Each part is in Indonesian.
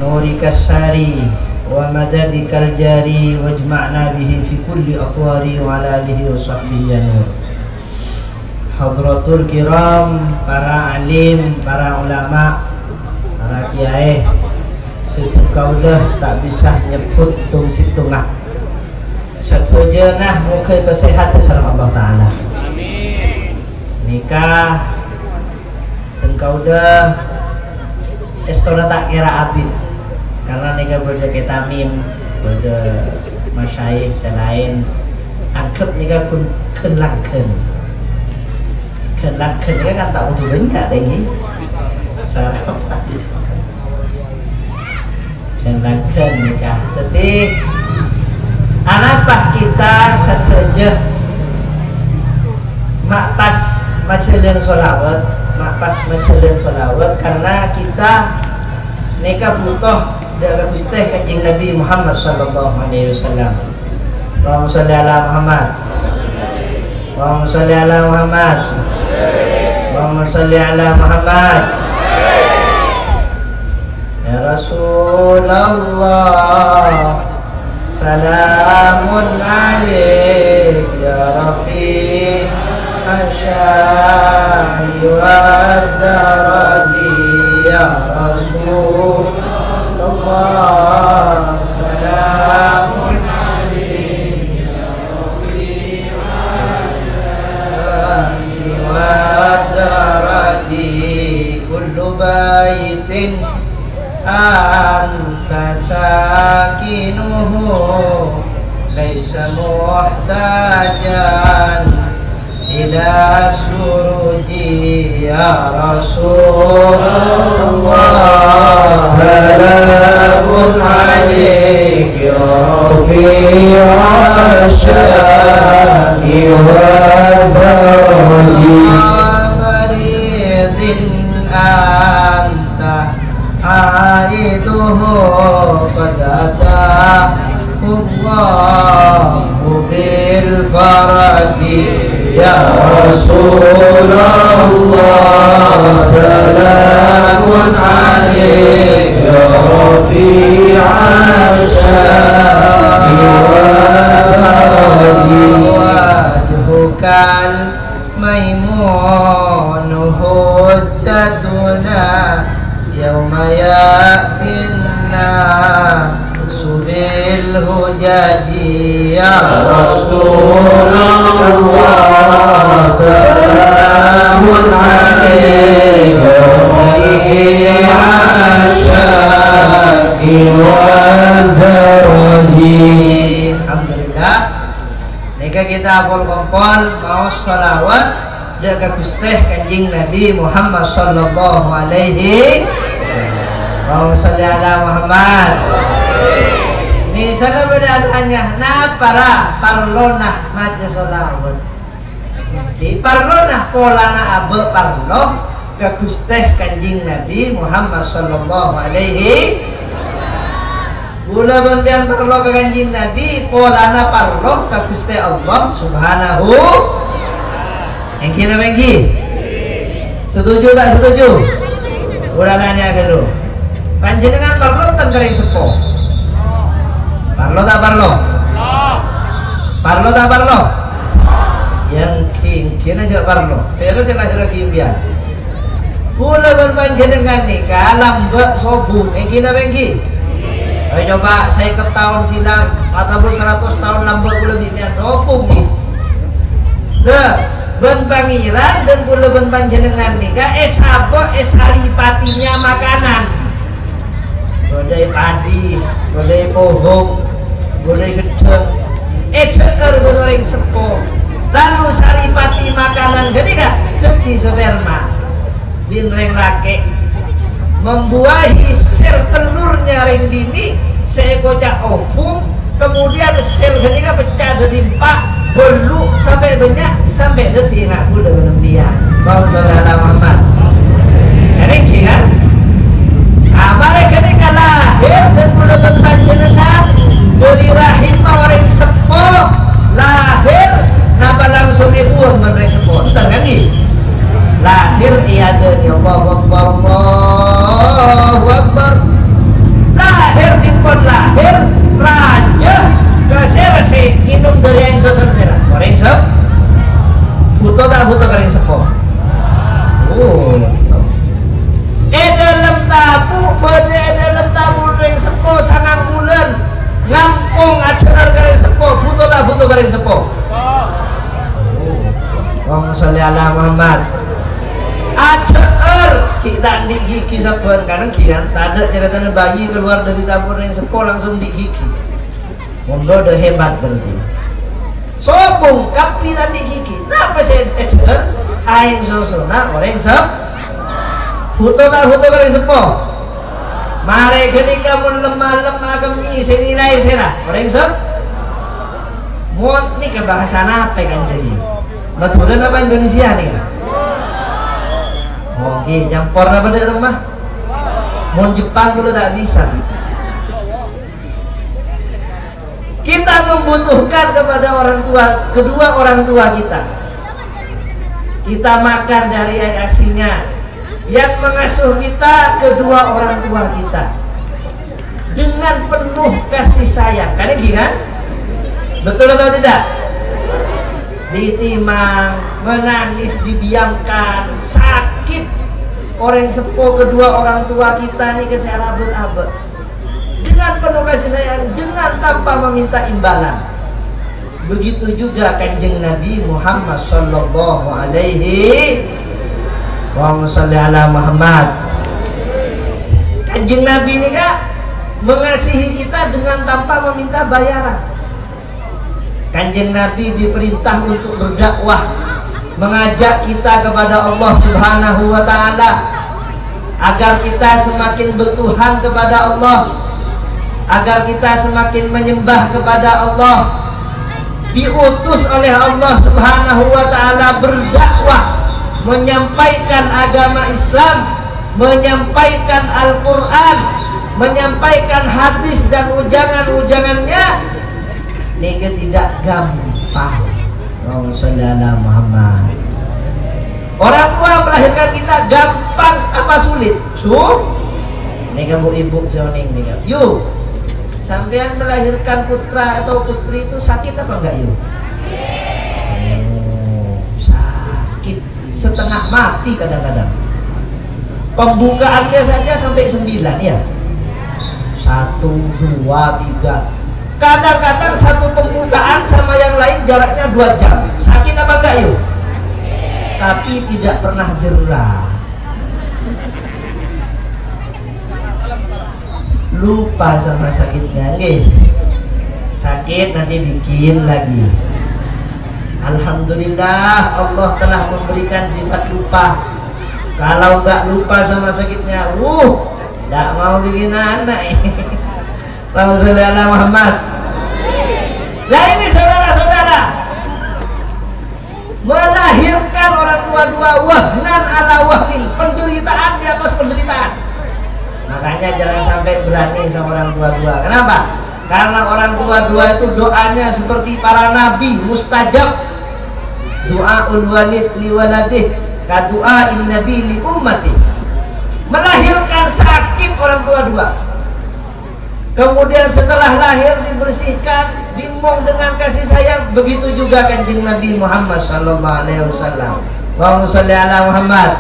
نورك الساري ومددك الجاري واجمعنا به في كل أطوار وعلى آله وصحبه يا نور. Hadratul kiram, para alim, para ulama, para kiai, sedekaulah tak bisa nyebut tung situngah. Setuju nah muka kesehatan sareng Allah Ta'ala. Amin. Nikah engkau dah estona tak kira abid karena nikah berda ketamim berda masyayikh selain angkep nikah pun kenlangken kan tak butuh benda tinggi sarapan kenlangken nikah sedih anapah kita setuju mak pas majelis sholawat karena kita nikah butuh dari Gusti Kanjeng Nabi Muhammad sallallahu alaihi wasallam. Allahumma shalli ala Muhammad. Allahumma shalli ala Muhammad. Allahumma shalli ala Muhammad. Ya Rasulullah, salamun alaik ya Rafi asyari wa darati ya Rasulullah, salamun alaik ya Rafi asyari wa darati kullu baitin anta sakinuhu laisa muhtajan ila suruji ya Rasulullah, salamun alaik ya Rafi'a syari wa daraji maridin anta aiduhu qad ataahu Allahu bil faraji ya Rasulullah, salamun alaik ya Rafi'a syari wa wajhukal maimun hujjatuna yawma ya'tinna subil hujaji ya Rasulullah, salamun alaik ya Rafi'a syari wa daraji. Alhamdulillah nikah kita apol kompol mau salawat jaga Gusti Kanjeng Nabi Muhammad sallallahu alaihi wasallam. Shalli ala Muhammad. Misalnya berdatanya na para parlona maja solawat di parlona polana abe parlo ke Gusti Kanjeng Nabi Muhammad sallallahu alaihi gula bandian parlo ke Kanjeng Nabi polana parlo ke Gusti Allah subhanahu. Yang kira bengki setuju tak setuju? Udah nanya dulu panjenengan parlo tengkering sepo parlo tak parlo? Parlo tak parlo? Yang king aja parlo saya rasa lahir kimbian pula berpanjenengan nikah lambak sobun yang kira bengki ayo coba saya ke tahun silam ataupun 100 tahun lambak pula kimbian sobun nih dah ben pangeran dan pula ben panjenengan nikah apa haripatinya makanan boleh padi boleh pohon boleh gedeng ceker benoreng sepo lalu saripati makanan gede gak jadi sperma binreng lake membuahi sel telurnya ring dini seekocak ovum kemudian sel gede gak pecah jadi 4 belu sampai banyak sampai detik aku udah minum dia. Kau saudara Muhammad ini kan mereka ini lahir dan udah berpanjenengan dari rahim orang sepo lahir napa langsung dibuang menerima sepo entar kan nih lahir iya dan ya Allahu Akbar pun kadang kian tak ada ceritanya bayi keluar dari tabur yang sepo langsung digigit. Mondo udah hebat berarti. Sobung kapi dan digigit. Kenapa saya eder? Aing susuna orang sep. Foto tak foto orang sepo. Mare gini kamu lemah kami senilai serah orang sep. Mau ini ke bahasa apa kan jadi? Betulan apa Indonesia nih? Oke, nyampor apa di rumah? Mau Jepang dulu tak bisa. Kita membutuhkan kepada orang tua, kedua orang tua kita. Kita makan dari air asinya. Yang mengasuh kita kedua orang tua kita. Dengan penuh kasih sayang. Karena gini kan? Betul atau tidak? Ditimang, menangis, didiamkan, sakit. Orang sepuh kedua orang tua kita nih keserabut-abut. Dengan penuh kasih sayang, dengan tanpa meminta imbalan. Begitu juga kanjeng Nabi Muhammad sallallahu alaihi Muhammad. Kanjeng Nabi ini kak mengasihi kita dengan tanpa meminta bayaran. Kanjeng Nabi diperintah untuk berdakwah, mengajak kita kepada Allah Subhanahu wa ta'ala, agar kita semakin bertuhan kepada Allah, agar kita semakin menyembah kepada Allah. Diutus oleh Allah Subhanahu wa ta'ala berdakwah, menyampaikan agama Islam, menyampaikan Al-Quran, menyampaikan hadis dan ujangan-ujangannya. Ini tidak gampang. Allahumma sholli ala Muhammad. Orang tua melahirkan kita gampang apa sulit? Ini kamu ibu zoning nih. Yuk, sampean melahirkan putra atau putri itu sakit apa enggak yuk? Oh, sakit setengah mati kadang-kadang. Pembukaannya saja sampai 9 ya. 1, 2, 3. Kadang-kadang satu pembukaan sama yang lain jaraknya 2 jam. Sakit apa enggak yuk? Tapi tidak pernah jerah. Lupa sama sakitnya nih. Sakit nanti bikin lagi. Alhamdulillah Allah telah memberikan sifat lupa. Kalau enggak lupa sama sakitnya, enggak mau bikin anak ini. Allahumma Muhammad. Nah ini saudara-saudara, melahirkan orang tua dua wahnan ala wahnin, penderitaan di atas penderitaan. Makanya jangan sampai berani sama orang tua dua. Kenapa? Karena orang tua dua itu doanya seperti para nabi, mustajab. Doaul walid li waladih ka doain nabi li ummati. Melahirkan sakit orang tua dua. Kemudian setelah lahir dibersihkan, dimong dengan kasih sayang. Begitu juga kanjeng Nabi Muhammad sallallahu alaihi wasallam. Allahumma sholli ala Muhammad.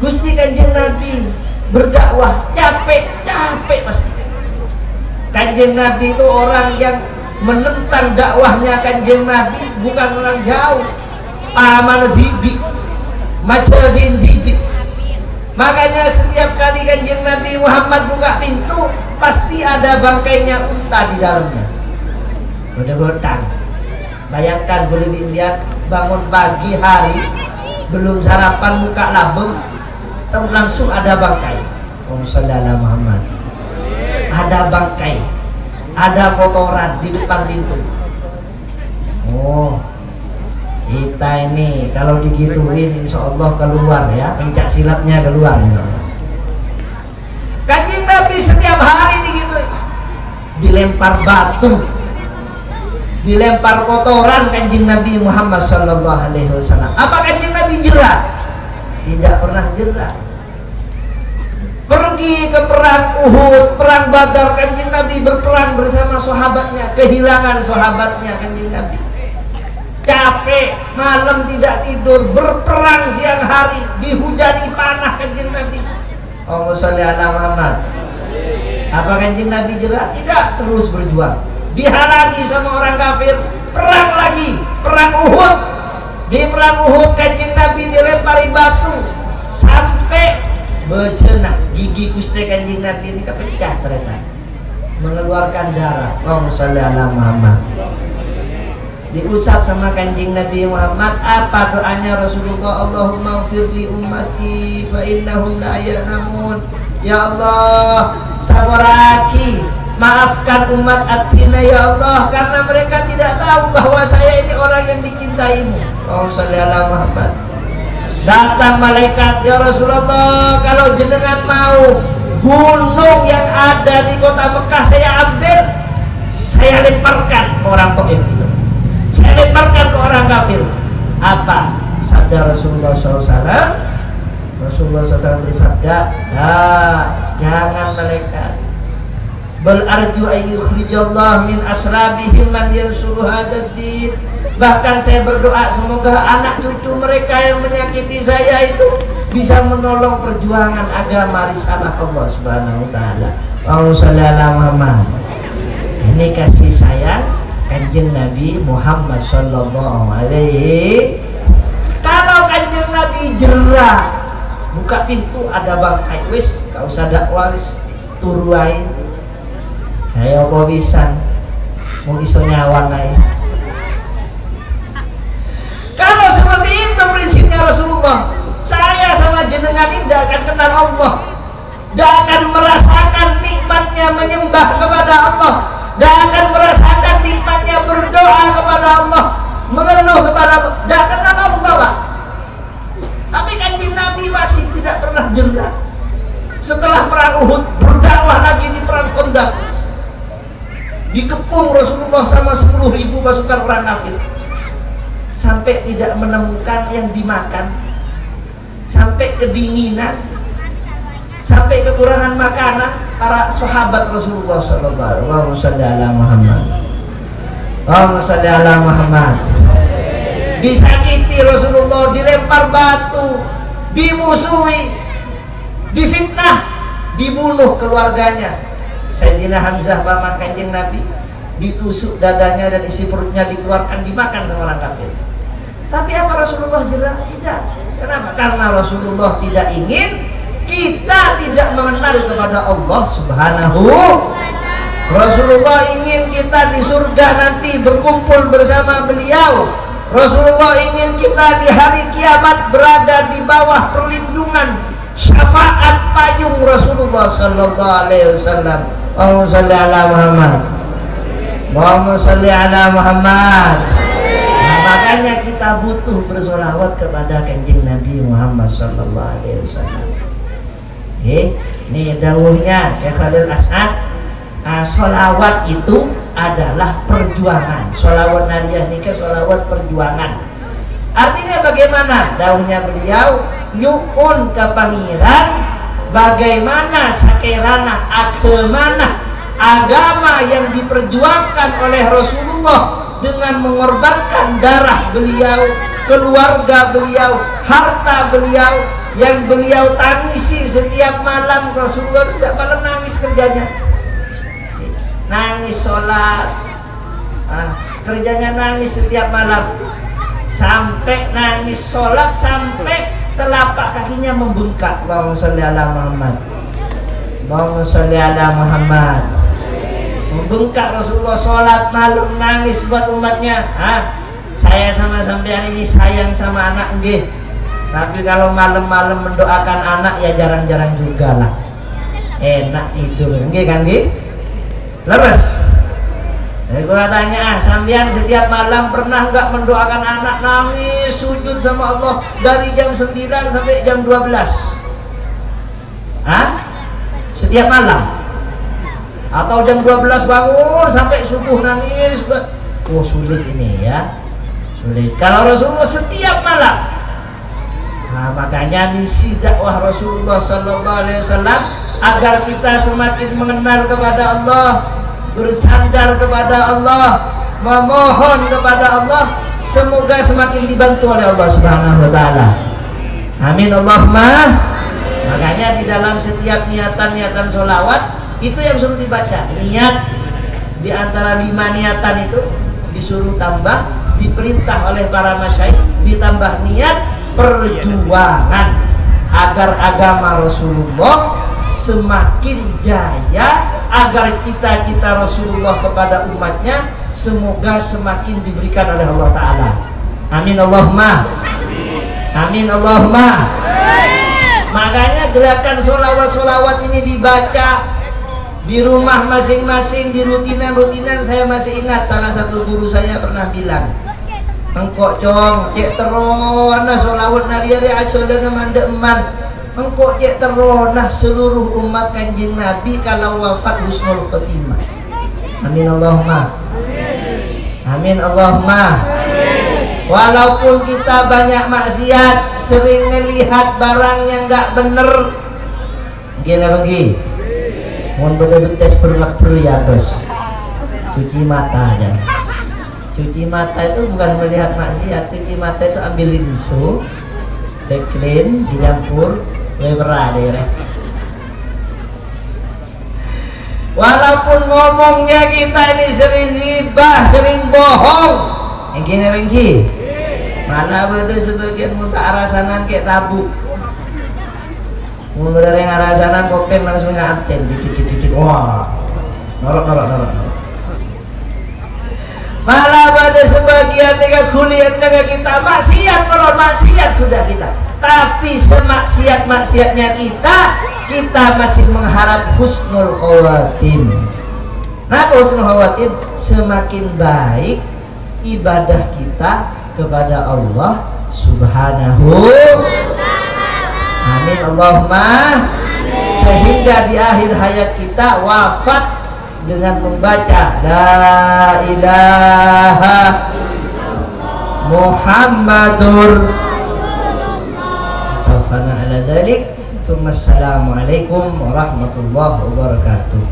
Gusti kanjeng Nabi berdakwah capek pasti. Kanjeng Nabi itu orang yang menentang dakwahnya kanjeng Nabi bukan orang jauh. Amanah dibi, macadin dibi. Makanya setiap kali kanjeng Nabi Muhammad buka pintu, pasti ada bangkainya unta di dalamnya. Bener-bener. Bayangkan boleh dilihat, bangun pagi hari, belum sarapan buka labeng, langsung ada bangkai. Allahumma Muhammad. Ada bangkai, ada kotoran di depan pintu. Oh, kita ini kalau digituin insya Allah keluar ya, pencak silatnya keluar. Kanjeng Nabi setiap hari digituin, dilempar batu, dilempar kotoran kanjeng Nabi Muhammad sallallahu alaihi wasallam. Apa kanjeng Nabi jerah? Tidak pernah jerah. Pergi ke perang Uhud, perang Badar, kanjeng Nabi berperang bersama sahabatnya, kehilangan sahabatnya kanjeng Nabi. Capek, malam tidak tidur, berperang siang hari, dihujani panah kanjeng Nabi. Allahumma sholli ala Muhammad. Apa kanjeng Nabi jerah? Tidak, terus berjuang. Dihalangi sama orang kafir, perang lagi, perang Uhud. Di perang Uhud kanjeng Nabi dilempari batu sampai becenah gigi Gusti Kanjeng Nabi ini kepecah ternyata, mengeluarkan darah. Allahumma sholli ala Muhammad. Diusap sama Kanjeng Nabi Muhammad. Apa doanya Rasulullah? Allahumma firli ummati fa innahum la ya'lamun. Ya Allah, sabaraki, maafkan umat Athina ya Allah, karena mereka tidak tahu bahwa saya ini orang yang dicintaimu. Allahumma sholli ala Muhammad. Datang malaikat, ya Rasulullah, kalau jenengan mau gunung yang ada di kota Mekah saya ambil, saya lemparkan ke orang Taif itu, saya lemparkan ke orang kafir. Apa sabda Rasulullah SAW? Rasulullah SAW bersabda, jangan malaikat. Bal arju ayyukhrijallah min asrabihim man yansuru hadad din. Bahkan saya berdoa semoga anak cucu mereka yang menyakiti saya itu bisa menolong perjuangan agama risalah Allah Subhanahu wa taala. Allahumma sholli ala Muhammad. Ini kasih sayang Kanjeng Nabi Muhammad sallallahu alaihi. Kalau Kanjeng Nabi jerah, buka pintu ada bangkai, wis gak usah dakwah, wis turu wae. Saya apa bisa mau iso nyawan ae. Kalau seperti itu prinsipnya Rasulullah, saya sama jenengan ini tidak akan kenal Allah, tidak akan merasakan nikmatnya menyembah kepada Allah, tidak akan merasakan nikmatnya berdoa kepada Allah, mengeluh kepada Allah, tidak kenal Allah Pak. Tapi Kanjeng Nabi masih tidak pernah jerah. Setelah perang Uhud, berdakwah lagi di perang Khandaq, dikepung Rasulullah sama 10.000 pasukan orang kafir, sampai tidak menemukan yang dimakan, sampai kedinginan, sampai kekurangan makanan. Para sahabat Rasulullah sallallahu alaihi Muhammad, Allahumma sholli ala Muhammad, disakiti Rasulullah, dilempar batu, dimusuhi, difitnah, dibunuh keluarganya. Sayyidina Hamzah paman Kanjeng Nabi ditusuk dadanya dan isi perutnya dikeluarkan, dimakan sama orang kafir. Tapi apa Rasulullah jerah? Tidak. Kenapa? Karena Rasulullah tidak ingin kita tidak mengenal kepada Allah Subhanahu. Rasulullah ingin kita di surga nanti berkumpul bersama beliau. Rasulullah ingin kita di hari kiamat berada di bawah perlindungan syafaat payung Rasulullah sallallahu alaihi wasallam. Allahumma sholli ala Muhammad. Allahumma sholli ala Muhammad. Makanya kita butuh bersolawat kepada Kanjeng Nabi Muhammad sallallahu alaihi wasallam. Ini dawuhnya Syekh Khalil As'ad, solawat itu adalah perjuangan. Solawat nariyah nikah solawat perjuangan. Artinya bagaimana? Dawuhnya beliau, nyuun ke pangeran bagaimana sakerana agama yang diperjuangkan oleh Rasulullah dengan mengorbankan darah beliau, keluarga beliau, harta beliau yang beliau tangisi setiap malam. Rasulullah setiap malam nangis kerjanya, nangis sholat, kerjanya nangis setiap malam, sampai nangis sholat sampai telapak kakinya membengkak. Allahumma sholli ala Muhammad. Allahumma sholli ala Muhammad. Membengkak Rasulullah sholat malam, nangis buat umatnya. Saya sama sampean ini sayang sama anak nggih, tapi kalau malam-malam mendoakan anak ya jarang-jarang juga lah. Enak tidur nggih kan nggih? Leres. Jadi gua tanya, sampean setiap malam pernah nggak mendoakan anak, nangis sujud sama Allah dari jam 9 sampai jam 12? Setiap malam? Atau jam 12 bangun sampai subuh nangis? Oh sulit ini ya, sulit. Kalau Rasulullah setiap malam, makanya misi dakwah Rasulullah sallallahu alaihi wasallam agar kita semakin mengenal kepada Allah, bersandar kepada Allah, memohon kepada Allah, semoga semakin dibantu oleh Allah Subhanahu wa taala. Amin Allahumma. Makanya di dalam setiap niatan sholawat itu yang suruh dibaca niat, di antara 5 niatan itu disuruh tambah, diperintah oleh para masyayikh ditambah niat perjuangan. agar agama Rasulullah semakin jaya, agar cita-cita Rasulullah kepada umatnya semoga semakin diberikan oleh Allah Ta'ala. Amin Allahumma. Amin Allahumma. Makanya gerakan sholawat-sholawat ini dibaca di rumah masing-masing, di rutinan-rutinan. Saya masih ingat salah satu guru saya pernah bilang, engkau cong cek terona sholawat nari-ari acolana manda eman, engkau cek terona seluruh umat Kanjeng Nabi kalau wafat husnul khotimah. Amin Allahumma. Amin Allahumma. Walaupun kita banyak maksiat, sering melihat barang yang nggak bener, gila bagi, mohon betul-betul berlaku ya bos, cuci mata aja. Cuci mata itu bukan melihat maksiat, cuci mata itu ambil linsu, clean, dicampur, beberapa deh. Walaupun ngomongnya kita ini sering ghibah, sering bohong, yang gini bengki. Mana beda sebagian muntah arasanan kayak tabuk. Mulai dari arasanan kopeng langsung ngaten, titik. Wah, norok. Malah pada sebagian dengan kuliah dengan kita maksiat, kalau maksiat sudah kita. Tapi semaksiat-maksiatnya kita masih mengharap husnul khawatim. Nah, husnul khawatim semakin baik ibadah kita kepada Allah Subhanahu. Amin Allahumma. Sehingga di akhir hayat kita wafat dengan membaca la ilaha Muhammadur Rasulullah. Ala dzalik. Assalamualaikum warahmatullahi wabarakatuh.